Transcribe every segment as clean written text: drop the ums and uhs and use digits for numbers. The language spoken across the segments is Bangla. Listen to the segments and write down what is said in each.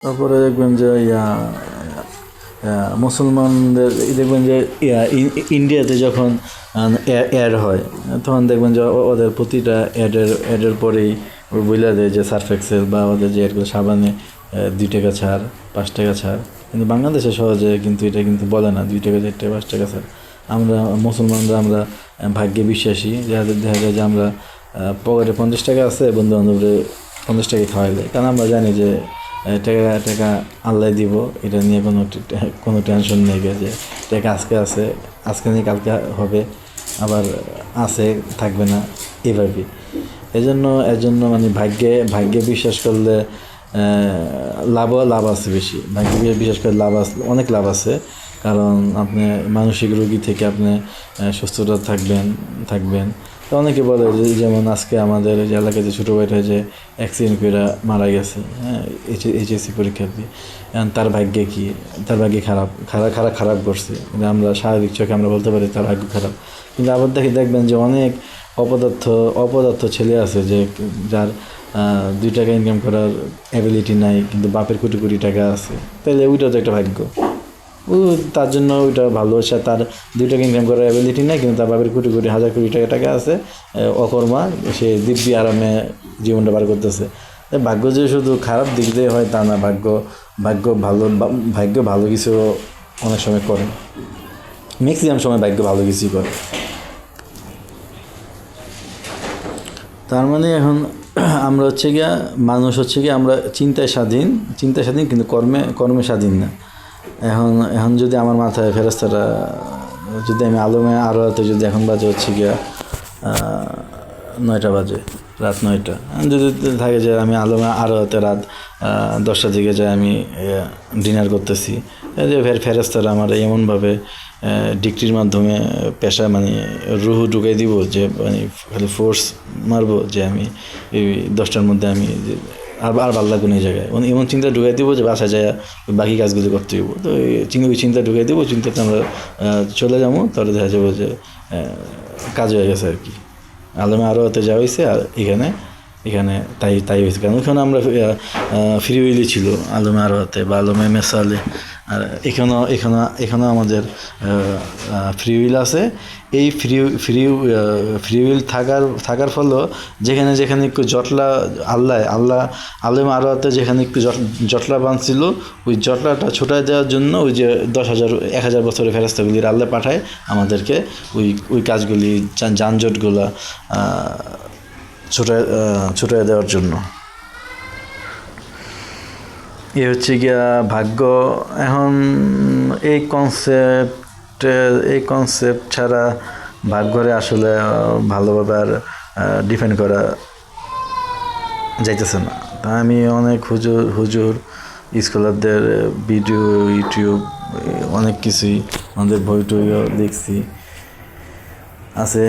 তারপরে দেখবেন যে মুসলমানদের দেখবেন যে ইন্ডিয়াতে যখন অ্যাড হয় তখন দেখবেন যে ওদের প্রতিটা অ্যাডের পরেই বলে দেয় যে সার্ফ এক্সেল বা ওদের যে অ্যাডগুলো সাবানে 2 টাকা ছাড়, 5 টাকা ছাড়। কিন্তু বাংলাদেশে সহজে কিন্তু এটা কিন্তু বলে না 2 টাকা, 4 টাকা, 5 টাকা ছাড়। আমরা মুসলমানরা আমরা ভাগ্যে বিশ্বাসী, যাদের দেখা যায় যে আমরা পকেটে 50 টাকা আছে, বন্ধু বান্ধবরে 50 টাকায় খাওয়াই দেয়, কারণ আমরা জানি যে টাকা টাকা আল্লাহ দিব, এটা নিয়ে কোনো টেনশন নেই। যে টাকা আজকে আছে, আজকে নিয়ে কালকে হবে, আবার আছে থাকবে না, এভাবেই। এজন্য মানে ভাগ্যে বিশ্বাস করলে লাভ আছে বেশি। ভাগ্যে বিশ্বাস করলে অনেক লাভ আছে, কারণ আপনি মানসিক রোগী থেকে আপনি সুস্থতা থাকবেন। তো অনেকে বলে যে যেমন আজকে আমাদের যে এলাকায় যে ছোটো ভাইটা যে অ্যাক্সিডেন্ট করে মারা গেছে, হ্যাঁ, এইচএসসি পরীক্ষা দিয়ে, তার ভাগ্যে কি, তার ভাগ্যে খারাপ করছে, কিন্তু আমরা স্বাভাবিক চোখে আমরা বলতে পারি তার ভাগ্য খারাপ। কিন্তু আবার দেখবেন যে অনেক অপদার্থ ছেলে আছে যে যার 2 টাকা ইনকাম করার অ্যাবিলিটি নাই, কিন্তু বাপের কোটি কোটি টাকা আছে, তাহলে ওইটাও তো একটা ভাগ্য। তার জন্য ওইটা ভালো, সে তার 2 টাকা ইনকাম করার অ্যাবিলিটি নেই, কিন্তু তার বাপের কোটি কোটি হাজার কোটি টাকা আছে, অকর্মা, সে দিব্যি আরামে জীবনটা পার করতেছে। ভাগ্য যে শুধু খারাপ দিক দিয়ে হয় তা না, ভাগ্য ভালো কিছু অনেক সময় করে, ম্যাক্সিমাম সময় ভাগ্য ভালো কিছুই করে। তার মানে এখন আমরা মানুষ আমরা চিন্তায় স্বাধীন কিন্তু কর্মে স্বাধীন না। এখন যদি আমার মাথায় ফেরেশতারা, যদি আমি আলমে আরোয়াতে যদি এখন বাজে 9টা বাজে, রাত 9টা, যদি থাকে যে আমি আলমে আরোয়াতে রাত 10টার দিকে যাই, আমি ডিনার করতেছি, যে ফেরেশতারা আমার এমনভাবে ডিগ্রির মাধ্যমে পেশা মানে রুহু ঢুকাই দিব যে মানে খালি ফোর্স মারবো যে আমি এই 10টার মধ্যে আমি আর ভালো লাগবে না এই জায়গায়, এমন চিন্তা ঢুকাই দিব যে বাসায় যায় বাকি কাজগুলো করতে হইব। তো ওই চিন্তা ঢুকাই দিব, চিন্তাতে আমরা চলে যাবো, তাহলে দেখা যাবো যে কাজ হয়ে গেছে আর কি। আলমে আরোয়াতে যাওয়া হয়েছে, আর এখানে তাই হয়েছে, কারণ ওখানে আমরা ফ্রি উইলি ছিল আলমে আরোয়াতে বা আলমে মেসালে, আর এখানেও আমাদের ফ্রি উইল আছে। এই ফ্রি উইল থাকার ফলেও যেখানে একটু জটলা আল্লাহ আলেম আরোয়াতে যেখানে একটু জটলা বাঁধছিল, ওই জটলাটা ছোটায় দেওয়ার জন্য ওই যে 10,000 বছরের ফেরেশতাগুলির আল্লাহ পাঠায় আমাদেরকে ওই কাজগুলি, যানজটগুলা ছোটায় দেওয়ার জন্য। এ হচ্ছে গিয়া ভাগ্য। এখন এই কনসেপ্ট ছাড়া ভাগ্যরে আসলে ভালোভাবে আর ডিফেন্ড করা যাইতেছে না। তা আমি অনেক হুজুর স্কলারদের ভিডিও, ইউটিউব, অনেক কিছুই, আমাদের বই টইও দেখছি। আছে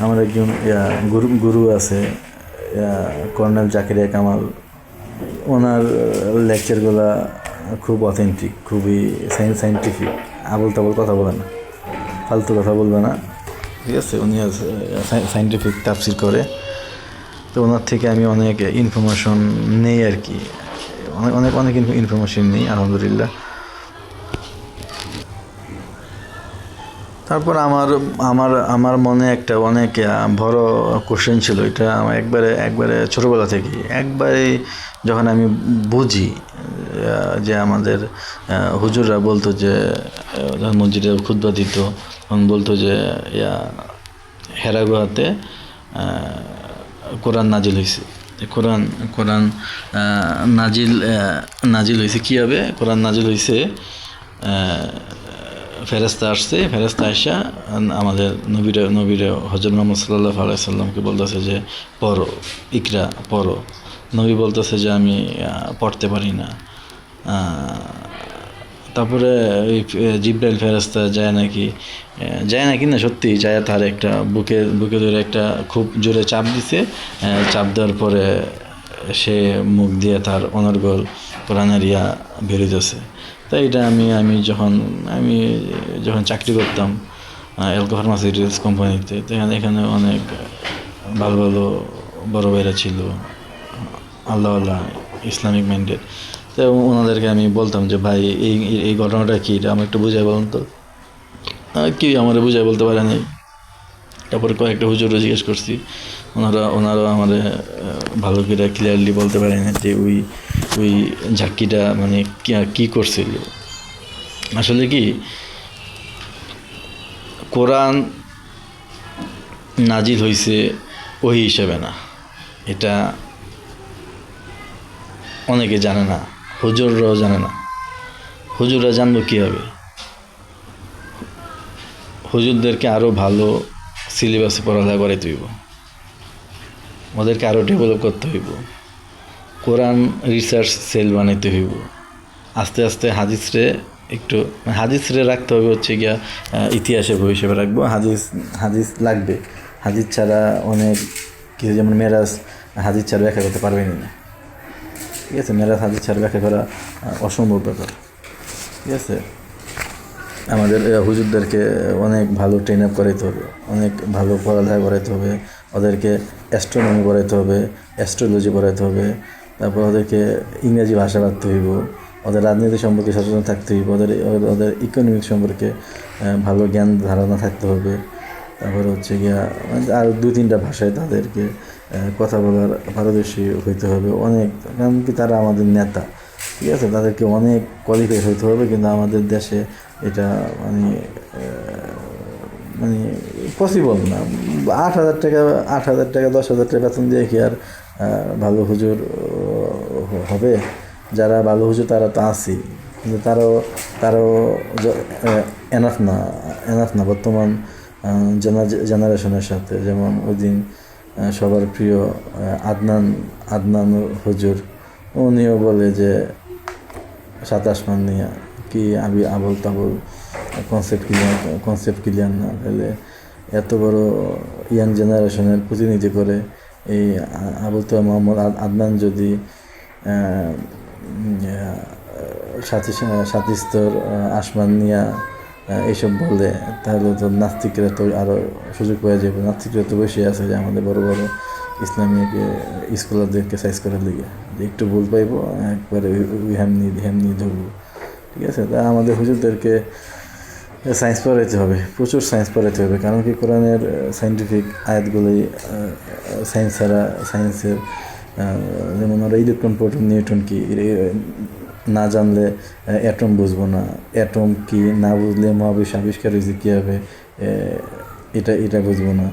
আমার একজন গুরু আছে, কর্নেল জাকিরিয়া কামাল, ওনার লেকচারগুলো খুব অথেন্টিক, খুবই সাইন্টিফিক, আবল তাবল কথা বলে না, ফালতু কথা বলবে না, ঠিক আছে। উনি সাইন্টিফিক তাফসির করে, তো ওনার থেকে আমি অনেক ইনফরমেশন নেই আর কি, অনেক ইনফরমেশন নেই, আলহামদুলিল্লাহ। তারপর আমার মনে একটা অনেক বড় কোশ্চেন ছিল, এটা আমার একবারে ছোটোবেলা থেকে, যখন আমি বুঝি যে আমাদের হুজুররা বলতো যে যখন মসজিদে খুতবা দিত তখন বলতো যে হেরা গুহাতে কোরআন নাজিল হয়েছে। কোরআন নাজিল হয়েছে কীভাবে? কোরআন নাজিল হয়েছে, ফেরেশতা আসা আমাদের নবীরে হযরত মুহাম্মদ সাল্লাল্লাহু আলাইহি সাল্লামকে বলতেছে যে পড়ো, ইকরা পড়ো। নবী বলতেছে যে আমি পড়তে পারি না। তারপরে ওই জিবরাইল ফেরেশতা যায় নাকি না সত্যি যায়, তার একটা বুকে ধরে একটা খুব জোরে চাপ দিছে, চাপ দেওয়ার পরে সে মুখ দিয়ে তার অনর্গল কোরআনের বেরোতেছে। তাই এটা আমি যখন চাকরি করতাম এলকো ফার্মাসিউটিক্যালস কোম্পানিতে, তো এখানে অনেক ভালো বড় ভাইরা ছিল, আল্লাহ ইসলামিক মাইন্ডেড। তো ওনাদেরকে আমি বলতাম যে ভাই এই এই ঘটনাটা কী, এটা আমি একটু বুঝাই বলুন তো। কি আমার বুঝাই বলতে পারে নাই। তারপরে কয়েকটা হুজুরও জিজ্ঞেস করছি, ওনারাও আমার ভালো করে ক্লিয়ারলি বলতে পারে না যে ওই ওই ঝাক্কিটা মানে কী করছিল। আসলে কি, কোরআন নাজিল হয়েছে ওই হিসেবে না, এটা অনেকে জানে না, হুজুররাও জানে না। হুজুররা জানবো কীভাবে? হুজুরদেরকে আরও ভালো সিলেবাসে পড়ালেখা করাইতে হইব, ওদেরকে আরও ডেভেলপ করতে হইব, কোরআন রিসার্চ সেল বানাইতে হইব। আস্তে আস্তে হাদিসরে রাখতে হবে হচ্ছে গিয়া ইতিহাসের বই হিসেবে রাখবো। হাদিস লাগবে, হাদিস ছাড়া অনেক কিছু, যেমন মেরাজ হাদিস ছাড়া ব্যাখ্যা করতে পারবেন না, ঠিক আছে? মেরাজ হাদিস ছাড়া ব্যাখ্যা করা অসম্ভব ব্যাপার, ঠিক আছে? আমাদের হুজুরদেরকে অনেক ভালো ট্রেন আপ করাইতে হবে, অনেক ভালো পড়ালেখা করাইতে হবে, ওদেরকে অ্যাস্ট্রোনমি পড়াইতে হবে, অ্যাস্ট্রোলজি পড়াইতে হবে, তারপর ওদেরকে ইংরেজি ভাষা রাখতে হইব, ওদের রাজনীতি সম্পর্কে সচেতন থাকতে হইব, ওদের ইকোনমিক সম্পর্কে ভালো জ্ঞান ধারণা থাকতে হবে। তারপরে হচ্ছে গিয়া আর 2-3টা ভাষায় তাদেরকে কথা বলার পারদর্শী হইতে হবে অনেক, কারণ কি তারা আমাদের নেতা, ঠিক আছে? তাদেরকে অনেক কোয়ালিফাই হইতে হবে, কিন্তু আমাদের দেশে এটা মানে মানে পসিবল না। 8,000 টাকা 8,000 টাকা 10,000 টাকা বেতন দিয়ে কি আর ভালো হুজুর হবে? যারা ভালো হুজুর তারা তো আছেই, কিন্তু তারাও এনাফ না বর্তমান জেনারেশনের সাথে। যেমন ওই দিন সবার প্রিয় আদনান হুজুর, উনিও বলে যে 7 আসমান নিয়ে কি আবল তাবল কনসেপ্ট ক্লিয়ার না হলে এত বড় ইয়াং জেনারেশনের প্রতিনিধি করে এই আবুল তো মোহাম্মদ আদনান যদি সাতি স্তর আসমান নিয়া এইসব বলে, তাহলে তো নাস্তিকরা তো আরও সুযোগ পাওয়া যাবে। নাস্তিকরা তো বসে আছে যে আমাদের বড় বড় ইসলামিক স্কলারদেরকে সাইজ করার লিগে, যে একটু ভুল পাইব একবারে হ্যামনি ধরবো, ঠিক আছে? তা আমাদের হুজুরদেরকে সায়েন্স পড়াইতে হবে, প্রচুর সায়েন্স পড়াইতে হবে। কারণ কি, কোরআনের সায়েন্টিফিক আয়াতগুলোই সায়েন্সের যেমন ওরা ইলেকট্রন, প্রোটন, নিউট্রন কি না জানলে অ্যাটম বুঝবো না, অ্যাটম কি না বুঝলে মহাবিশ্ব আবিষ্কার হয়েছে কীভাবে এটা বুঝবো না।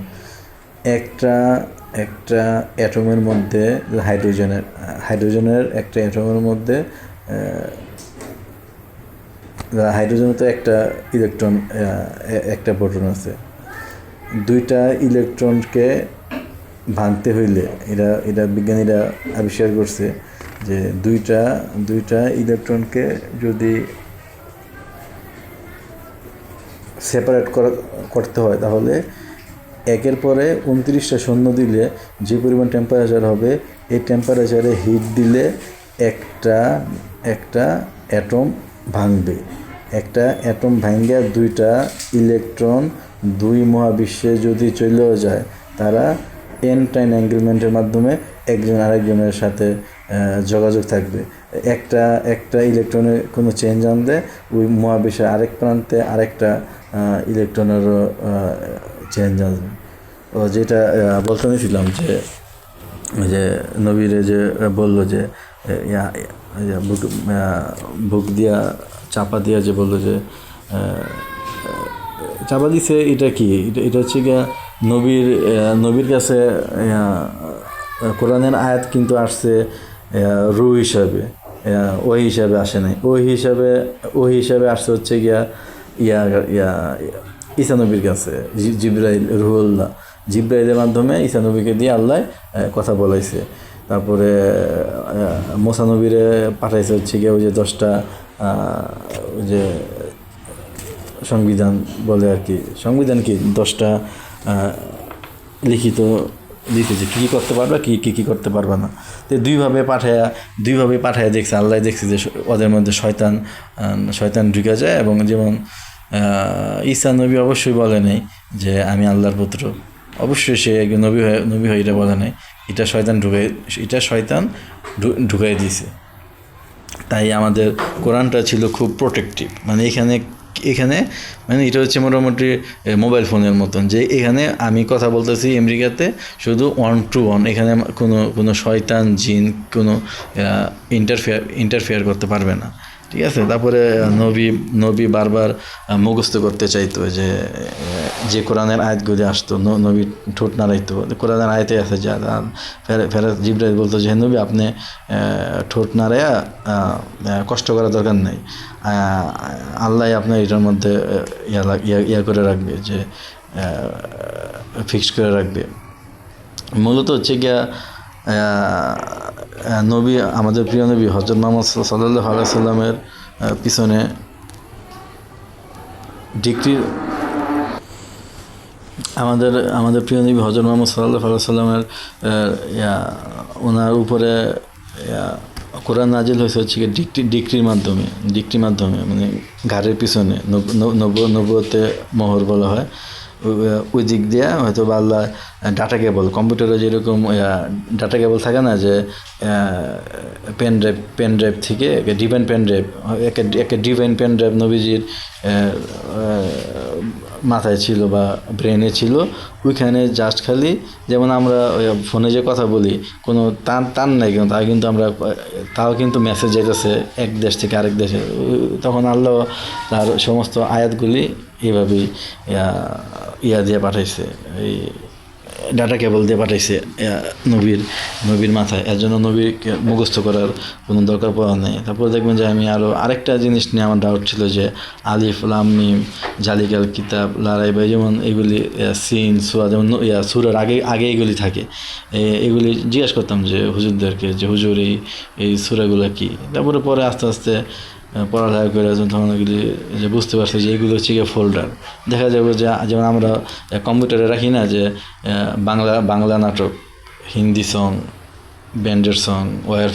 একটা অ্যাটমের মধ্যে হাইড্রোজেনের একটা অ্যাটমের মধ্যে হাইড্রোজেনে তো একটা ইলেকট্রন, একটা প্রোটন আছে। 2টা ইলেকট্রনকে ভাঙতে হইলে এটা বিজ্ঞানীরা আবিষ্কার করছে যে 2টা ইলেকট্রনকে যদি সেপারেট করতে হয়, তাহলে একের পরে 29টা শূন্য দিলে যে পরিমাণ টেম্পারেচার হবে, এই টেম্পারেচারে হিট দিলে একটা অ্যাটম ভাঙবে। একটা অ্যাটম ভাঙে 2টা ইলেকট্রন 2 মহাবিশ্বে যদি চলেও যায়, তারা এনটাইন অ্যাঙ্গেলমেন্টের মাধ্যমে একজন আরেকজনের সাথে যোগাযোগ থাকবে। একটা ইলেকট্রনের কোনো চেঞ্জ আনলে ওই মহাবিশ্বের আরেক প্রান্তে আরেকটা ইলেকট্রনেরও চেঞ্জ আসবে। ও যেটা বলতে নিয়েছিলাম যে নবীরে যে বললো যে বুক দিয়া চাপা দিয়া যে বললো যে চাপা দিছে, এটা কি? এটা হচ্ছে গিয়া নবীর কাছে কোরআনের আয়াত কিন্তু আসছে রু হিসাবে, ওই হিসাবে আসে নাই। ওই হিসাবে আসছে হচ্ছে গিয়া ঈসা নবীর কাছে, জিবরাইল, রুহুল্লাহ জিবরাইলের মাধ্যমে ঈসা নবীকে দিয়ে আল্লাহ কথা বলাইছে। তারপরে মুসা নবীরে পাঠাইছে হচ্ছে গিয়া ওই যে 10টা যে সংবিধান বলে আর কি, সংবিধান কি 10টা লিখিত দিতে, যে কী করতে পারবা, কী করতে পারবা না। তো দুইভাবে পাঠায় দেখছে আল্লাহ, দেখছে যে ওদের মধ্যে শয়তান ঢুকে যায়। এবং যেমন ঈসা নবী অবশ্যই বলে নাই যে আমি আল্লাহর পুত্র, অবশ্যই সে একজন নবী হয়ে এটা বলে নাই, এটা শয়তান ঢুকাই দিয়েছে। তাই আমাদের কোরআনটা ছিল খুব প্রোটেক্টিভ। মানে এখানে এখানে মানে এটা হচ্ছে মোটামুটি মোবাইল ফোনের মতন, যে এখানে আমি কথা বলতেছি আমেরিকাতে শুধু 1-to-1, এখানে কোনো শয়তান জিন কোনো ইন্টারফেয়ার করতে পারবে না, ঠিক আছে। তারপরে নবী বারবার মুখস্থ করতে চাইতো, যে কোরআনের আয়াতগুলি আসতো, নবী ঠোঁট নাড়াইতো, কোরআনের আয়াতে আছে যা ফেরাজ জিবরাইল বলতো যে নবী আপনি ঠোঁট নাড়াইয়া কষ্ট করার দরকার নেই, আল্লাহ আপনার এটার মধ্যে ইয়া করে রাখবে, যে ফিক্সড করে রাখবে। মূলত হচ্ছে গিয়া নবী, আমাদের প্রিয় নবী হযরত মুহাম্মদ সাল্লাল্লাহু আলাইহি সাল্লামের পিছনে ডিগ্রি, আমাদের প্রিয় নবী হযরত মুহাম্মদ সাল্লাল্লাহু আলাইহি সাল্লামের ওনার উপরে কোরআন নাজিল হয়েছে হচ্ছে ডিক্রির মাধ্যমে, মানে ঘাড়ের পিছনে নবুয়তে মোহর বলা হয়। ওই দিক দিয়ে হয়তো বা আল্লাহ ডাটা কেবল, কম্পিউটারে যেরকম ডাটা কেবল থাকে না, যে পেন ড্রাইভ থেকে ডিভাইন পেন ড্রাইভ, একটা ডিভাইন পেন ড্রাইভ নবীজির মাথায় ছিল বা ব্রেনে ছিল, ওইখানে জাস্ট খালি যেমন আমরা ফোনে যে কথা বলি কোনো টান নাই, কিন্তু তাও কিন্তু মেসেজ যাইতেছে এক দেশ থেকে আরেক দেশে, তখন আল্লাহ তার সমস্ত আয়াতগুলি এইভাবেই ইয়া দিয়ে পাঠাইছে, এই ডাটা কেবল দিয়ে পাঠাইছে নবীর মাথায়। এর জন্য নবীকে মুখস্থ করার কোনো দরকার পড়া নেই। তারপর দেখবেন যে আমি আরেকটা জিনিস নিয়ে আমার ডাউট ছিল, যে আলিফ লাম মিম জালিকাল কিতাব লা রাইবা, যেমন এগুলি সিন সুরা, যেমন সূরার আগে এগুলি থাকে, এগুলি জিজ্ঞাসা করতাম যে হুজুরদেরকে, যে হুজুর এই সূরাগুলো কি। তারপরে পরে আস্তে আস্তে পড়ালেখা করে তখন এগুলি যে বুঝতে পারছি যে এগুলো হচ্ছে গিয়ে ফোল্ডার। দেখা যাবে যে যেমন আমরা কম্পিউটারে রাখি না, যে বাংলা নাটক, হিন্দি সং, ব্যান্ডের সং, ওয়ার